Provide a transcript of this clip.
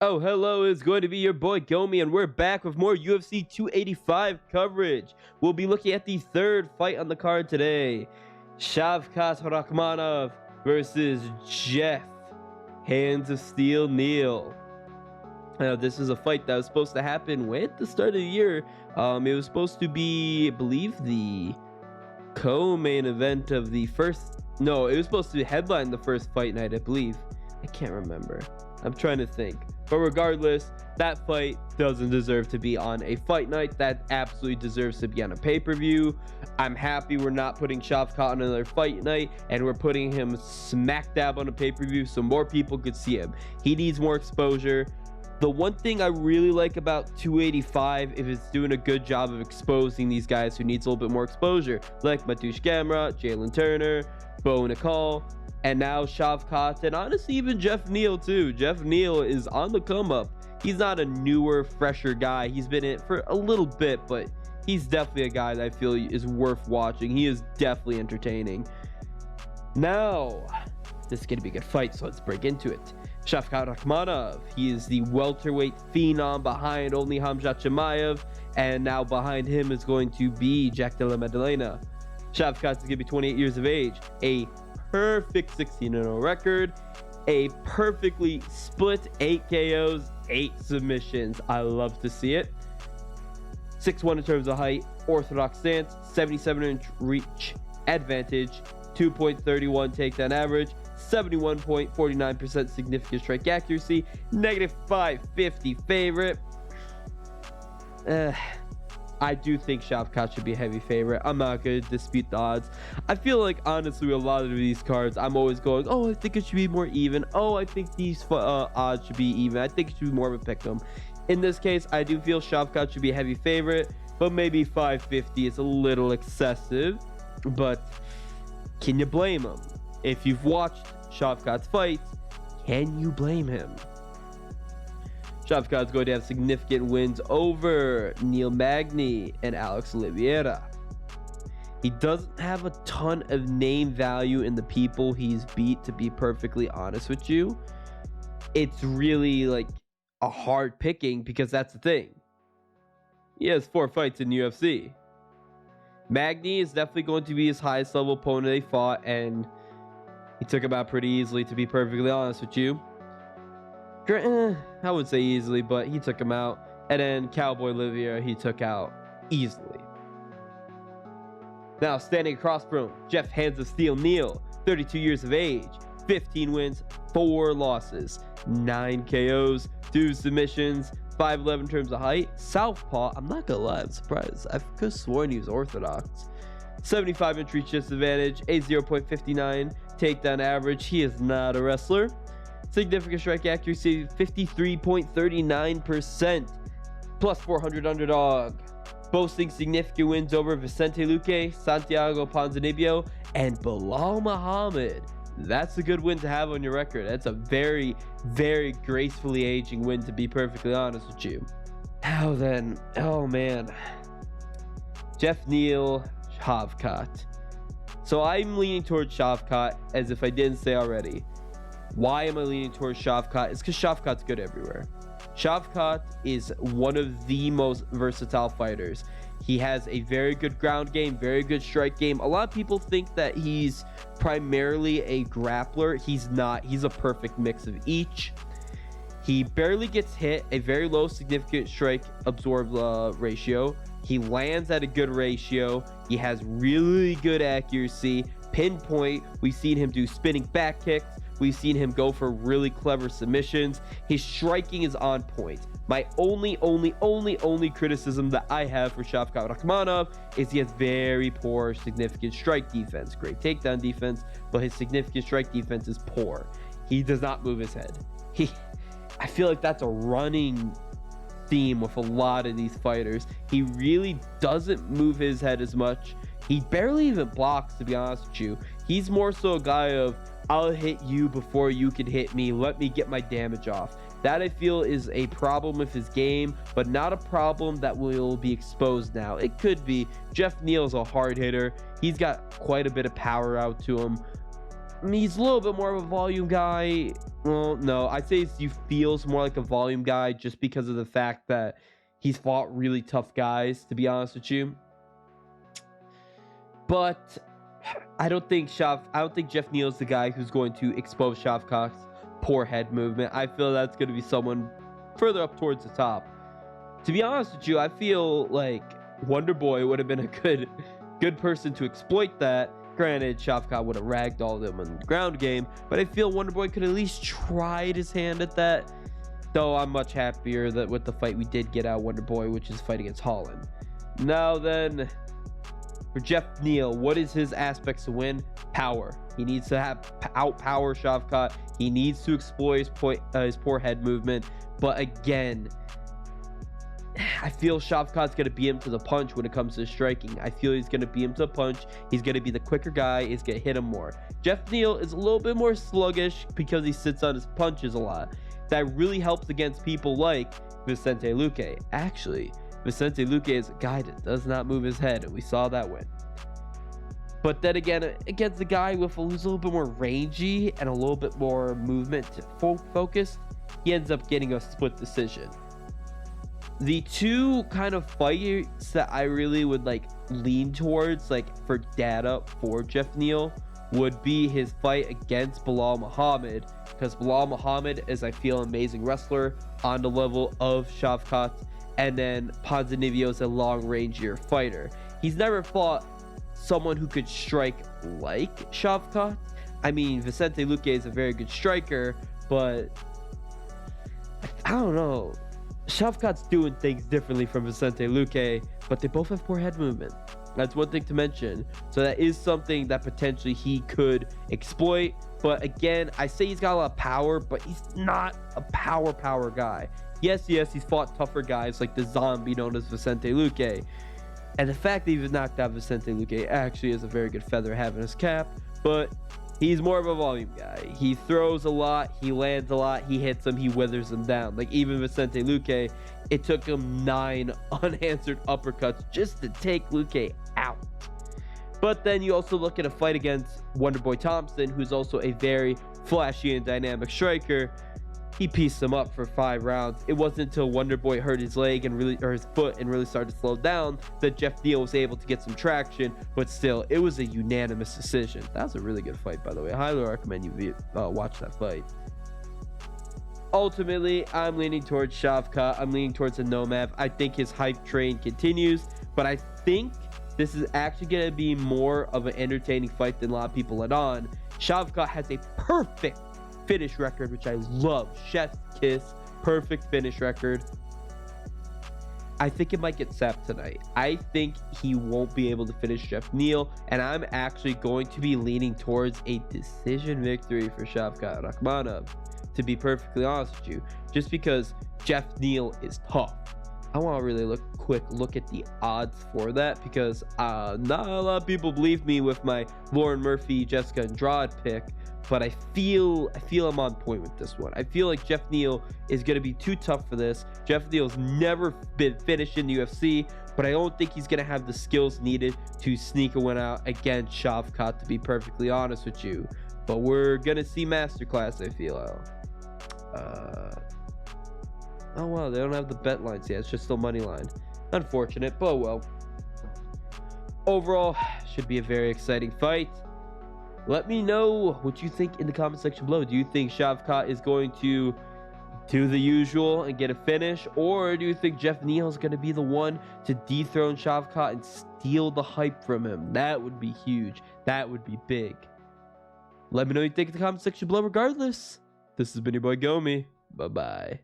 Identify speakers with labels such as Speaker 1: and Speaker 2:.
Speaker 1: Oh, hello, it's going to be your boy Gomi, and we're back with more UFC 285 coverage. We'll be looking at the third fight on the card today. Shavkat Rakhmonov versus Geoff, Hands of Steel Neal. This is a fight that was supposed to happen way at the start of the year. It was supposed to be, I believe, the co-main event of the first... No, it was supposed to headline the first fight night, I believe. I can't remember. I'm trying to think. But regardless, that fight doesn't deserve to be on a fight night. That absolutely deserves to be on a pay-per-view. I'm happy we're not putting Shavkat on another fight night, and we're putting him smack dab on a pay-per-view so more people could see him. He needs more exposure. The one thing I really like about 285 is it's doing a good job of exposing these guys who needs a little bit more exposure, like Mateusz Gamrot, Jalen Turner, Bo Nicole, and now Shavkat, and honestly even Geoff Neal too. Geoff Neal is on the come up. He's not a newer, fresher guy. He's been in it for a little bit, but he's definitely a guy that I feel is worth watching. He is definitely entertaining. Now, this is going to be a good fight, so let's break into it. Shavkat Rakhmonov, he is the welterweight phenom behind only Khamzat Chimaev, and now behind him is going to be Jack Della Maddalena. Shavkat is going to be 28 years of age, a perfect 16-0 record, a perfectly split 8 KOs, 8 submissions. I love to see it. 6'1" in terms of height, orthodox stance, 77-inch reach advantage, 2.31 takedown average, 71.49% significant strike accuracy, -550 favorite. I do think Shavkat should be a heavy favorite. I'm not going to dispute the odds. I feel like, honestly, with a lot of these cards, I'm always going, oh, I think it should be more even. Oh, I think these odds should be even. I think it should be more of a pick'em. In this case, I do feel Shavkat should be a heavy favorite, but maybe 550 is a little excessive. But can you blame him? If you've watched Shavkat's fights, can you blame him? Shavkat is going to have significant wins over Neil Magny and Alex Oliveira. He doesn't have a ton of name value in the people he's beat, to be perfectly honest with you. It's really like a hard picking because that's the thing. He has 4 fights in UFC. Magny is definitely going to be his highest level opponent they fought, and he took him out pretty easily, to be perfectly honest with you. I would say easily, but he took him out. And then Cowboy Oliveira, he took out easily. Now, standing across from Geoff Hands of Steel Neal, 32 years of age, 15 wins, 4 losses, 9 KOs, 2 submissions, 5'11" in terms of height. Southpaw, I'm not gonna lie, I'm surprised. I could have sworn he was orthodox. 75-inch reach disadvantage, a 0.59 takedown average. He is not a wrestler. Significant strike accuracy, 53.39%, plus 400 underdog. Boasting significant wins over Vicente Luque, Santiago Ponzinibbio, and Bilal Muhammad. That's a good win to have on your record. That's a very, very gracefully aging win, to be perfectly honest with you. Now then, oh man. Geoff Neal, Shavkat. So I'm leaning towards Shavkat, as if I didn't say already. Why am I leaning towards Shavkat? It's because Shavkat's good everywhere. Shavkat is one of the most versatile fighters. He has a very good ground game, very good strike game. A lot of people think that he's primarily a grappler. He's not. He's a perfect mix of each. He barely gets hit, a very low significant strike absorb ratio. He lands at a good ratio. He has really good accuracy. Pinpoint, we've seen him do spinning back kicks. We've seen him go for really clever submissions. His striking is on point. My only criticism that I have for Shavkat Rakhmonov is he has very poor significant strike defense. Great takedown defense, but his significant strike defense is poor. He does not move his head. I feel like that's a running theme with a lot of these fighters. He really doesn't move his head as much. He barely even blocks, to be honest with you. He's more so a guy of, I'll hit you before you can hit me. Let me get my damage off. That, I feel, is a problem with his game, but not a problem that will be exposed now. It could be. Geoff Neal's a hard hitter. He's got quite a bit of power out to him. He's a little bit more of a volume guy. Well, no, I'd say he feels more like a volume guy just because of the fact that he's fought really tough guys, to be honest with you. But I don't think Geoff Neal's the guy who's going to expose Shavkat's poor head movement. I feel that's going to be someone further up towards the top. To be honest with you, I feel like Wonder Boy would have been a good person to exploit that. Granted, Shavkat would have ragdolled him on the ground game, but I feel Wonder Boy could at least tried his hand at that. Though I'm much happier that with the fight we did get out Wonder Boy, which is fight against Holland. Now then, for Geoff Neal, what is his aspects to win? Power. He needs to outpower Shavkat. He needs to exploit his poor head movement. But again, I feel Shavkat's going to beat him to the punch when it comes to striking. I feel he's going to beat him to the punch. He's going to be the quicker guy. He's going to hit him more. Geoff Neal is a little bit more sluggish because he sits on his punches a lot. That really helps against people like Vicente Luque. Actually, Vicente Luque is a guy that does not move his head, and we saw that win. But then again, against the guy who's a little bit more rangy and a little bit more movement focus, he ends up getting a split decision. The two kind of fights that I really would lean towards for data for Geoff Neal would be his fight against Belal Muhammad, because Belal Muhammad is, I feel, an amazing wrestler on the level of Shavkat, and then Ponzinibbio is a long-rangier fighter. He's never fought someone who could strike like Shavkat. I mean, Vicente Luque is a very good striker, but I don't know. Shavkat's doing things differently from Vicente Luque, but they both have poor head movement. That's one thing to mention. So that is something that potentially he could exploit. But again, I say he's got a lot of power, but he's not a power guy. Yes, he's fought tougher guys like the zombie known as Vicente Luque. And the fact that he was knocked out Vicente Luque actually is a very good feather to have in his cap. But he's more of a volume guy. He throws a lot, he lands a lot, he hits them, he withers them down. Like even Vicente Luque, it took him 9 unanswered uppercuts just to take Luque out. But then you also look at a fight against Wonderboy Thompson, who's also a very flashy and dynamic striker. He pieced him up for 5 rounds. It wasn't until Wonderboy hurt his leg and his foot and really started to slow down that Geoff Neal was able to get some traction. But still, it was a unanimous decision. That was a really good fight, by the way. I highly recommend you watch that fight. Ultimately, I'm leaning towards Shavkat. I'm leaning towards the Nomad. I think his hype train continues, but I think this is actually going to be more of an entertaining fight than a lot of people let on. Shavkat has a perfect finish record, which I love. Chef's kiss, perfect finish record. I think it might get sapped tonight. I think he won't be able to finish Geoff Neal, and I'm actually going to be leaning towards a decision victory for Shavkat Rakhmonov, to be perfectly honest with you, just because Geoff Neal is tough. I want to really look at the odds for that, because not a lot of people believe me with my Lauren Murphy, Jessica Andrade pick, but I feel I'm on point with this one. I feel like Geoff Neal is going to be too tough for this. Geoff Neal's never been finished in the UFC, but I don't think he's going to have the skills needed to sneak a win out against Shavkat, to be perfectly honest with you. But we're going to see masterclass, I feel. Oh wow, they don't have the bet lines yet. It's just still money line. Unfortunate, but well. Overall, should be a very exciting fight. Let me know what you think in the comment section below. Do you think Shavkat is going to do the usual and get a finish? Or do you think Geoff Neal is going to be the one to dethrone Shavkat and steal the hype from him? That would be huge. That would be big. Let me know what you think in the comment section below regardless. This has been your boy Gomi. Bye-bye.